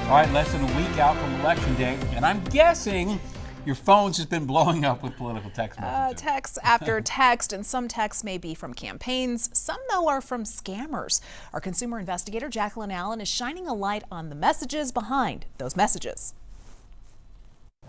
All right, less than a week out from Election Day, and I'm guessing your phone's just been blowing up with political text messages. Text after text, and some texts may be from campaigns. Some, though, are from scammers. Our consumer investigator, Jacqueline Allen, is shining a light on the messages behind those messages.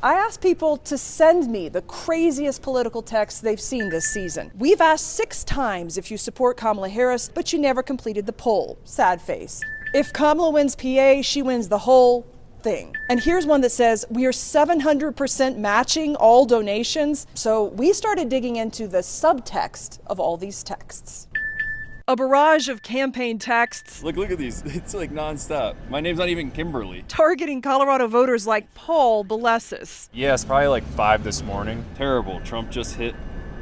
I asked people to send me the craziest political texts they've seen this season. We've asked 6 times if you support Kamala Harris, but you never completed the poll. Sad face. If Kamala wins PA, she wins the whole thing. And here's one that says, we are 700% matching all donations. So we started digging into the subtext of all these texts. A barrage of campaign texts. Look at these. It's like nonstop. My name's not even Kimberly. Targeting Colorado voters like Paul Belesis. Yes, probably like 5 this morning. Terrible. Trump just hit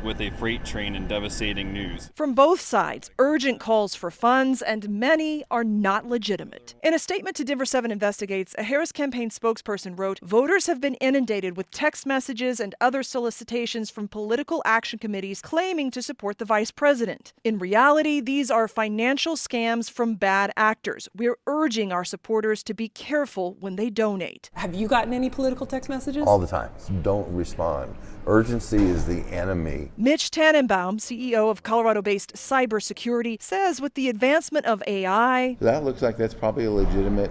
with a freight train in devastating news. From both sides, urgent calls for funds, and many are not legitimate. In a statement to Denver 7 Investigates, a Harris campaign spokesperson wrote, voters have been inundated with text messages and other solicitations from political action committees claiming to support the vice president. In reality, these are financial scams from bad actors. We're urging our supporters to be careful when they donate. Have you gotten any political text messages? All the time. Don't respond. Urgency is the enemy. Mitch Tannenbaum, CEO of Colorado-based cybersecurity, says with the advancement of AI, That looks like that's probably a legitimate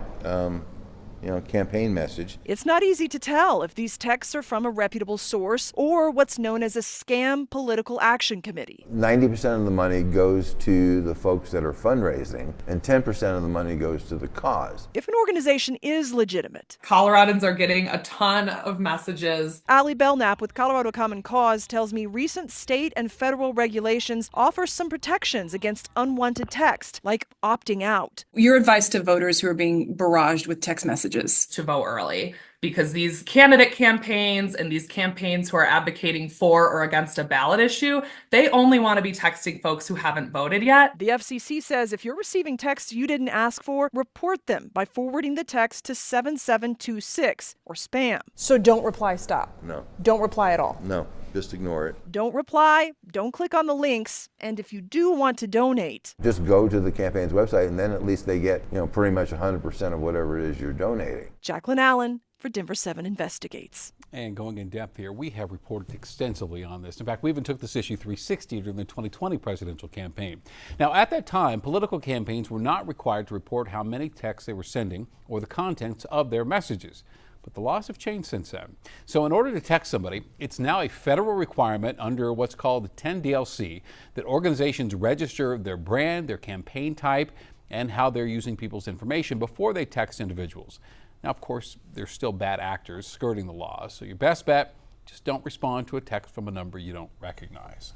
campaign message. It's not easy to tell if these texts are from a reputable source or what's known as a scam political action committee. 90% of the money goes to the folks that are fundraising, and 10% of the money goes to the cause. If an organization is legitimate. Coloradans are getting a ton of messages. Allie Belknap with Colorado Common Cause tells me recent state and federal regulations offer some protections against unwanted text, like opting out. Your advice to voters who are being barraged with text messages? To vote early, because these candidate campaigns and these campaigns who are advocating for or against a ballot issue, they only want to be texting folks who haven't voted yet. The FCC says if you're receiving texts you didn't ask for, report them by forwarding the text to 7726 or spam. So don't reply, stop. No. Don't reply at all. No. Just ignore it. Don't reply, don't click on the links, and if you do want to donate, just go to the campaign's website, and then at least they get, pretty much 100% of whatever it is you're donating. Jacqueline Allen for Denver 7 Investigates. And going in depth here, we have reported extensively on this. In fact, we even took this issue 360 during the 2020 presidential campaign. Now, at that time, political campaigns were not required to report how many texts they were sending or the contents of their messages. But the laws have changed since then. So in order to text somebody, it's now a federal requirement under what's called the 10 DLC that organizations register their brand, their campaign type, and how they're using people's information before they text individuals. Now, of course, there's still bad actors skirting the laws. So your best bet, just don't respond to a text from a number you don't recognize.